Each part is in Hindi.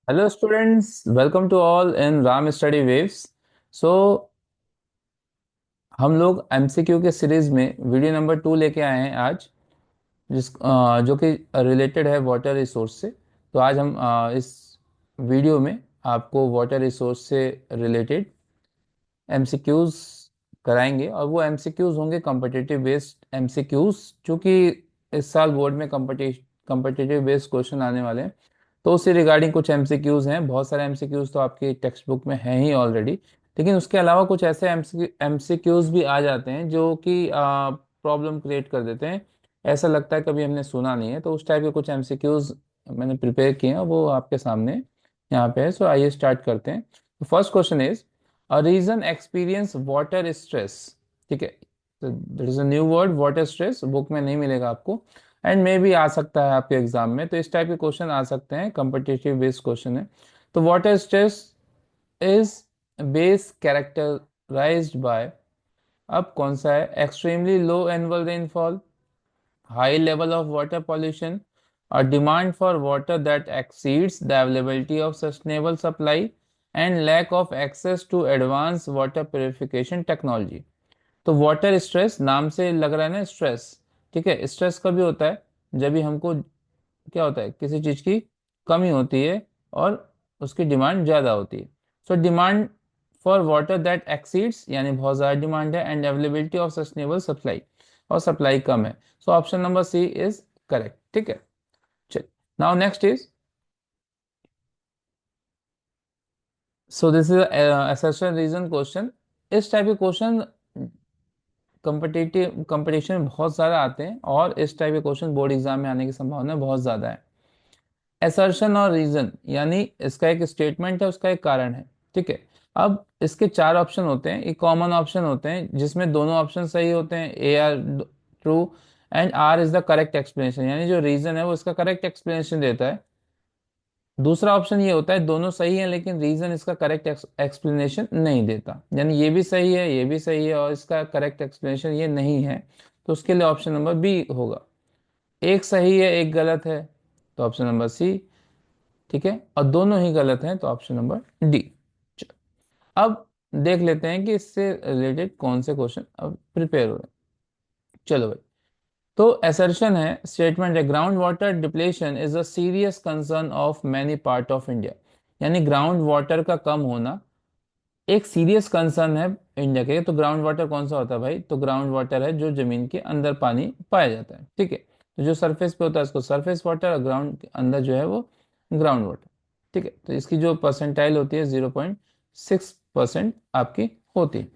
Hello students, welcome to all in Ram study waves. So हम लोग एमसीक्यू के सीरीज में वीडियो नंबर 2 लेके आए हैं आज, जो कि रिलेटेड है वाटर रिसोर्स से। तो आज हम इस वीडियो में आपको वाटर रिसोर्स से रिलेटेड एमसीक्यूज कराएंगे, और वो एमसीक्यूज होंगे कम्पिटिटिव बेस्ड एमसीक्यूज, जो कि इस साल बोर्ड में कम्पिटिटिव बेस्ड क्वेश्चन आने वाले हैं। तो उससे रिगार्डिंग कुछ एमसीक्यूज हैं। बहुत सारे एमसीक्यूज तो आपके टेक्स्ट बुक में हैं ही ऑलरेडी, लेकिन उसके अलावा कुछ ऐसे एमसीक्यूज भी आ जाते हैं जो कि प्रॉब्लम क्रिएट कर देते हैं। ऐसा लगता है कभी हमने सुना नहीं है, तो उस टाइप के कुछ एमसीक्यूज मैंने प्रिपेयर किए हैं, वो आपके सामने यहाँ पे है। सो आइए स्टार्ट करते हैं। First question is a reason experience water stress. ठीक है, that is a new word, water stress book में नहीं मिलेगा आपको, एंड मे भी आ सकता है आपके एग्जाम में। तो इस टाइप के क्वेश्चन आ सकते हैं, कम्पिटिटिव बेस्ड क्वेश्चन है। तो water stress is base characterized by, अब कौन सा है? Extremely low annual rainfall, high level of water pollution, a demand for water that exceeds the availability of sustainable supply, and lack of access to advanced water purification technology। तो वाटर स्ट्रेस नाम से लग रहा है ना, स्ट्रेस। ठीक है, स्ट्रेस कभी होता है जब भी हमको क्या होता है, किसी चीज की कमी होती है और उसकी डिमांड ज्यादा होती है। So demand for water that exceeds, यानी बहुत ज्यादा डिमांड है, and availability of sustainable supply, और सप्लाई कम है। So option number C is correct. ठीक है, चल। Now next is, so this is assertion reason question. इस टाइप के क्वेश्चन कम्पिटिटिव कंपटीशन में बहुत सारे आते हैं, और इस टाइप के क्वेश्चन बोर्ड एग्जाम में आने की संभावना बहुत ज्यादा है। असर्शन और रीजन यानी इसका एक स्टेटमेंट है, उसका एक कारण है। ठीक है, अब इसके चार ऑप्शन होते हैं, एक कॉमन ऑप्शन होते हैं जिसमें दोनों ऑप्शन सही होते हैं, A R true, and R is the correct explanation, यानी जो रीजन है वो इसका करेक्ट एक्सप्लेनेशन देता है। दूसरा ऑप्शन ये होता है दोनों सही है लेकिन रीजन इसका करेक्ट एक्सप्लेनेशन नहीं देता, यानी ये भी सही है, ये भी सही है, और इसका करेक्ट एक्सप्लेनेशन ये नहीं है। तो उसके लिए ऑप्शन नंबर बी होगा। एक सही है एक गलत है, तो ऑप्शन नंबर सी। ठीक है, और दोनों ही गलत हैं, तो ऑप्शन नंबर डी। अब देख लेते हैं कि इससे रिलेटेड कौन से क्वेश्चन अब प्रिपेयर हो रहे हैं। चलो भाई, तो असर्शन है, स्टेटमेंट है, ground water depletion is a serious concern of many part of India. यानी ग्राउंड वाटर का कम होना एक सीरियस कंसर्न है इंडिया के। तो ग्राउंड वाटर कौन सा होता है भाई? तो ग्राउंड वाटर है जो जमीन के अंदर पानी पाया जाता है। ठीक है, तो जो सरफेस पे होता है उसको सरफेस वाटर, और ग्राउंड के अंदर जो है वो ग्राउंड वाटर। ठीक है, तो इसकी जो परसेंटाइल होती है 0.6% आपकी होती है।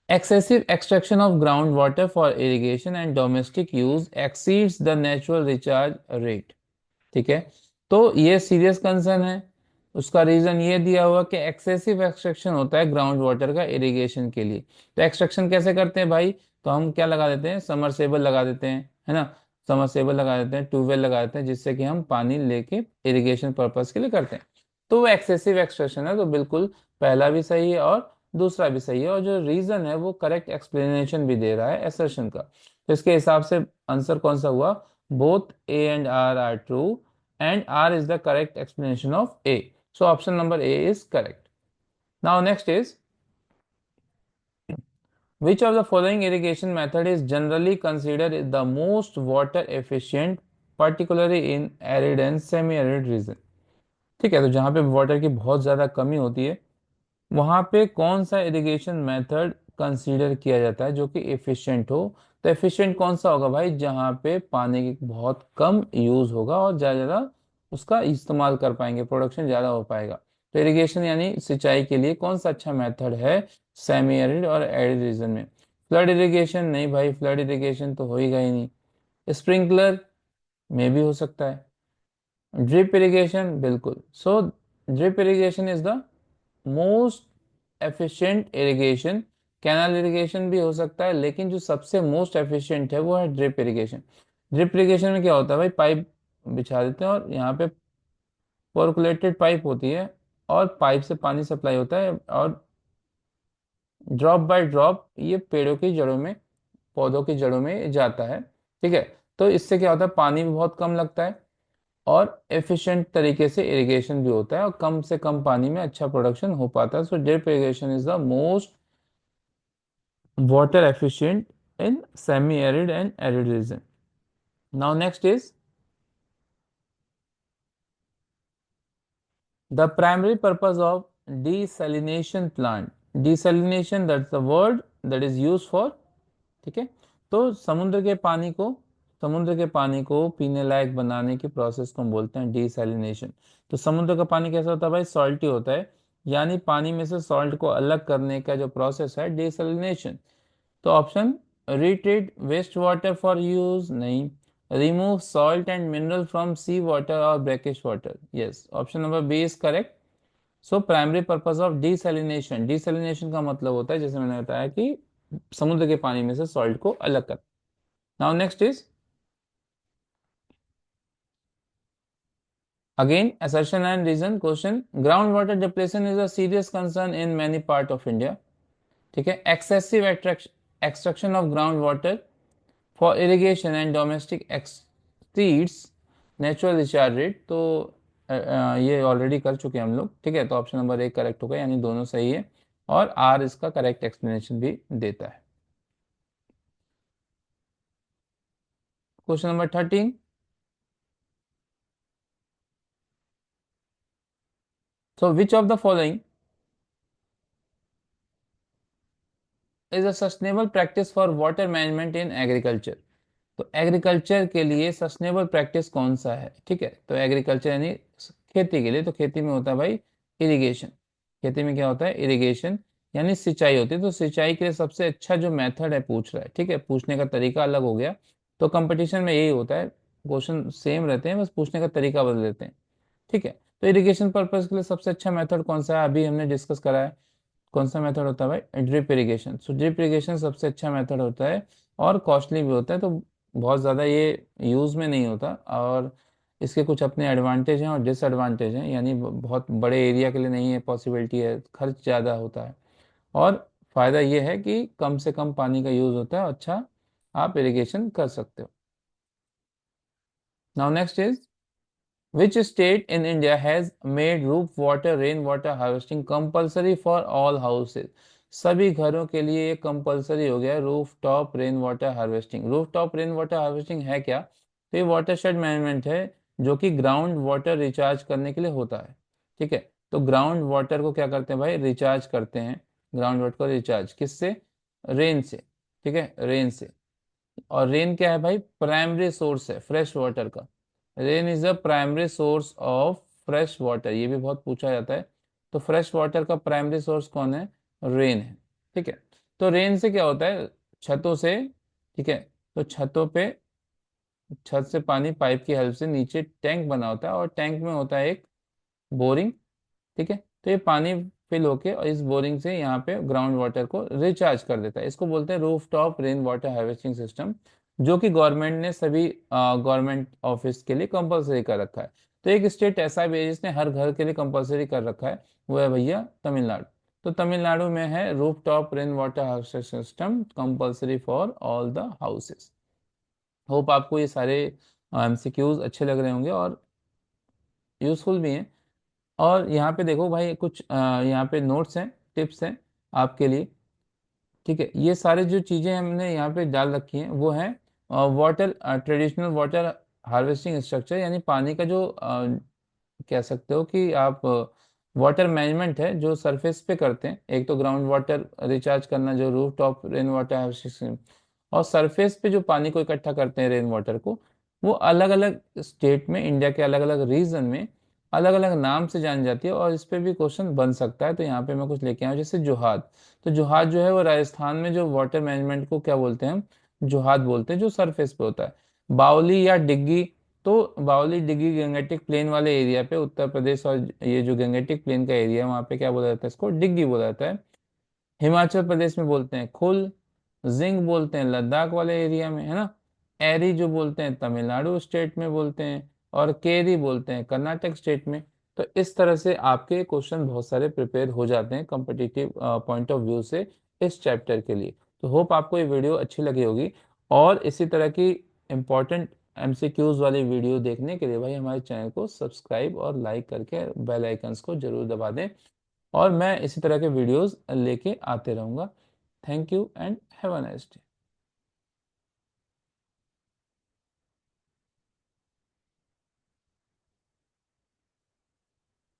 Excessive extraction of groundwater for irrigation and domestic use exceeds the natural recharge rate। ठीक है, तो ये सीरियस कंसर्न है। उसका रीजन ये दिया हुआ कि एक्सेसिव एक्सट्रैक्शन होता है ग्राउंड वाटर का इरिगेशन के लिए। तो एक्सट्रैक्शन कैसे करते हैं भाई? तो हम क्या लगा देते हैं, समरसेबल लगा देते हैं, है ना। समरसेबल लगा देते हैं, ट्यूबवेल लगा देते हैं, जिससे कि हम पानी लेके इरिगेशन पर्पज के लिए करते हैं। तो वो एक्सेसिव एक्सट्रैक्शन है, तो बिल्कुल पहला भी सही है और दूसरा भी सही है, और जो रीजन है वो करेक्ट एक्सप्लेनेशन भी दे रहा है असर्शन का। तो इसके हिसाब से आंसर कौन सा हुआ? Both A and R true, and R is the correct explanation of A. So option number A is correct. Now next is, which of the following irrigation method is generally considered the most water efficient, particularly in arid and semi-arid region? ठीक है, तो जहाँ पे वाटर की बहुत ज़्यादा कमी होती है वहाँ पे कौन सा इरिगेशन मेथड कंसीडर किया जाता है जो कि एफिशिएंट हो? तो एफिशिएंट कौन सा होगा भाई? जहाँ पे पानी की बहुत कम यूज होगा और ज़्यादा ज़्यादा उसका इस्तेमाल कर पाएंगे, प्रोडक्शन ज़्यादा हो पाएगा। तो इरिगेशन यानी सिंचाई के लिए कौन सा अच्छा मेथड है सेमी एरिड और एरिड रीजन में? फ्लड इरिगेशन नहीं भाई, फ्लड इरिगेशन तो होएगा ही नहीं। स्प्रिंकलर में भी हो सकता है। ड्रिप इरिगेशन बिल्कुल। So drip irrigation is the most efficient irrigation. Canal irrigation भी हो सकता है, लेकिन जो सबसे मोस्ट एफिशिएंट है वो है ड्रिप इरिगेशन। ड्रिप इरिगेशन में क्या होता है भाई? पाइप बिछा देते हैं और यहाँ पे पोरकुलेटेड पाइप होती है, और पाइप से पानी सप्लाई होता है, और ड्रॉप बाय ड्रॉप ये पेड़ों की जड़ों में, पौधों की जड़ों में जाता है। ठीक है, तो इससे क्या होता है, पानी भी बहुत कम लगता है, और एफिशिएंट तरीके से इरिगेशन भी होता है और कम से कम पानी में अच्छा प्रोडक्शन हो पाता है। So drip irrigation is the most water efficient in semi-arid and arid region. Now next is the primary purpose of desalination plant. Desalination, that's the word that is used for, ठीक है। तो समुद्र के पानी को पीने लायक बनाने की प्रोसेस को हम बोलते हैं डिसैलिनेशन। तो समुद्र का पानी कैसा होता है भाई, सॉल्टी होता है, यानी पानी में से सॉल्ट को अलग करने का जो प्रोसेस है डिसैलिनेशन। तो option retreat waste water for use नहीं, remove salt and mineral from sea water और brackish water, yes option number B is correct. So primary purpose of desalination, desalination का मतलब होता है जैसे मैंने बताया कि समुद्र के पानी में से सॉल्ट को अलग कर। Now next is again assertion and reason question, ground water depletion is a serious concern in many part of India, ठीक है। Excessive extraction of ground water for irrigation and domestic exceeds natural recharge rate. तो ये ऑलरेडी कर चुके हैं हम लोग, ठीक है। तो ऑप्शन नंबर एक करेक्ट होगा, यानी दोनों सही है और आर इसका करेक्ट एक्सप्लेनेशन भी देता है। Question number 13, so which of the following is a sustainable practice for water management in agriculture? तो एग्रीकल्चर के लिए सस्टेनेबल प्रैक्टिस कौन सा है, ठीक है। तो एग्रीकल्चर यानी खेती के लिए, तो खेती में होता है भाई इरिगेशन। खेती में क्या होता है, इरिगेशन यानी सिंचाई होती है। तो सिंचाई के लिए सबसे अच्छा जो मेथड है पूछ रहा है, ठीक है, पूछने का तरीका अलग हो गया। तो कंपटीशन में यही होता है, क्वेश्चन सेम रहते हैं, बस पूछने का तरीका बदल देते हैं, ठीक है। तो इरिगेशन पर्पज के लिए सबसे अच्छा मेथड कौन सा है, अभी हमने डिस्कस करा है। कौन सा मेथड होता है भाई, ड्रिप इरिगेशन। सो ड्रिप इरिगेशन सबसे अच्छा मेथड होता है और कॉस्टली भी होता है, तो बहुत ज़्यादा ये यूज़ में नहीं होता। और इसके कुछ अपने एडवांटेज हैं और डिसएडवांटेज हैं, यानी बहुत बड़े एरिया के लिए नहीं है, पॉसिबिलिटी है, खर्च ज़्यादा होता है। और फ़ायदा ये है कि कम से कम पानी का यूज़ होता है और अच्छा आप इरिगेशन कर सकते हो। Now next is Which state in India has made roof water rain water harvesting compulsory for all houses? सभी घरों के लिए ये कंपलसरी हो गया है roof top rain water harvesting. Roof top rain water harvesting है क्या, तो ये वाटरशेड मैनेजमेंट है जो कि ग्राउंड वाटर रिचार्ज करने के लिए होता है, ठीक है। तो ग्राउंड वाटर को क्या करते हैं भाई, रिचार्ज करते हैं। ग्राउंड वाटर को रिचार्ज किससे, रेन से, ठीक है, रेन से। और रेन क्या है भाई, प्राइमरी सोर्स है फ्रेश वाटर का। Rain is the primary source of fresh water, ये भी बहुत पूछा जाता है। तो फ्रेश वाटर का प्राइमरी सोर्स कौन है, रेन है, ठीक है। तो रेन से क्या होता है, छतों से, ठीक है, तो छतों पे, छत से पानी पाइप की हेल्प से नीचे टैंक बना होता है और टैंक में होता है एक बोरिंग, ठीक है। तो ये पानी फिल होके और इस बोरिंग से यहाँ पे ग्राउंड वाटर को रिचार्ज कर देता है। इसको बोलते हैं roof top rain water harvesting system, जो कि गवर्नमेंट ने सभी गवर्नमेंट ऑफिस के लिए कंपलसरी कर रखा है। तो एक स्टेट ऐसा भी है जिसने हर घर के लिए कंपलसरी कर रखा है, वो है भैया तमिलनाडु। तो तमिलनाडु में है roof top rain water harvesting system compulsory for all the houses. Hope आपको ये सारे एमसीक्यूज अच्छे लग रहे होंगे और यूजफुल भी हैं। और यहाँ पे देखो भाई कुछ यहाँ पे नोट्स हैं, टिप्स हैं आपके लिए, ठीक है। ये सारे जो चीज़ें हमने यहाँ पे डाल रखी हैं वो हैं water traditional water harvesting structure, यानी पानी का जो कह सकते हो कि आप वाटर मैनेजमेंट है जो सरफेस पे करते हैं। एक तो ग्राउंड वाटर रिचार्ज करना जो roof top rain water harvesting, और सरफेस पे जो पानी को इकट्ठा करते हैं रेन वाटर को, वो अलग अलग स्टेट में, इंडिया के अलग अलग रीजन में अलग अलग नाम से जानी जाती है और इस पे भी क्वेश्चन बन सकता है। तो यहाँ पे मैं कुछ लेके आया हूँ, जैसे जोहात। तो जोहात जो है वो राजस्थान में जो वाटर मैनेजमेंट को क्या बोलते हैं हम, जोहात बोलते हैं, जो सरफेस पे होता है। बावली या डिग्गी, तो बावली डिग्गी गंगेटिक प्लेन वाले एरिया पे, उत्तर प्रदेश और ये जो गंगेटिक प्लेन का एरिया है वहाँ पे क्या बोला जाता है, इसको डिग्गी बोला जाता है। हिमाचल प्रदेश में बोलते हैं खुल, जिंग बोलते हैं लद्दाख वाले एरिया में, है ना। एरी जो बोलते हैं तमिलनाडु स्टेट में बोलते हैं, और केरी बोलते हैं कर्नाटक स्टेट में। तो इस तरह से आपके क्वेश्चन बहुत सारे प्रिपेयर हो जाते हैं कॉम्पिटिटिव पॉइंट ऑफ व्यू से इस चैप्टर के लिए। तो होप आपको ये वीडियो अच्छी लगी होगी और इसी तरह की इम्पोर्टेंट MCQs वाली वीडियो देखने के लिए भाई हमारे चैनल को सब्सक्राइब और लाइक करके बेल आइकन्स को जरूर दबा दें, और मैं इसी तरह के वीडियोस लेके आते रहूँगा। Thank you and have a nice day.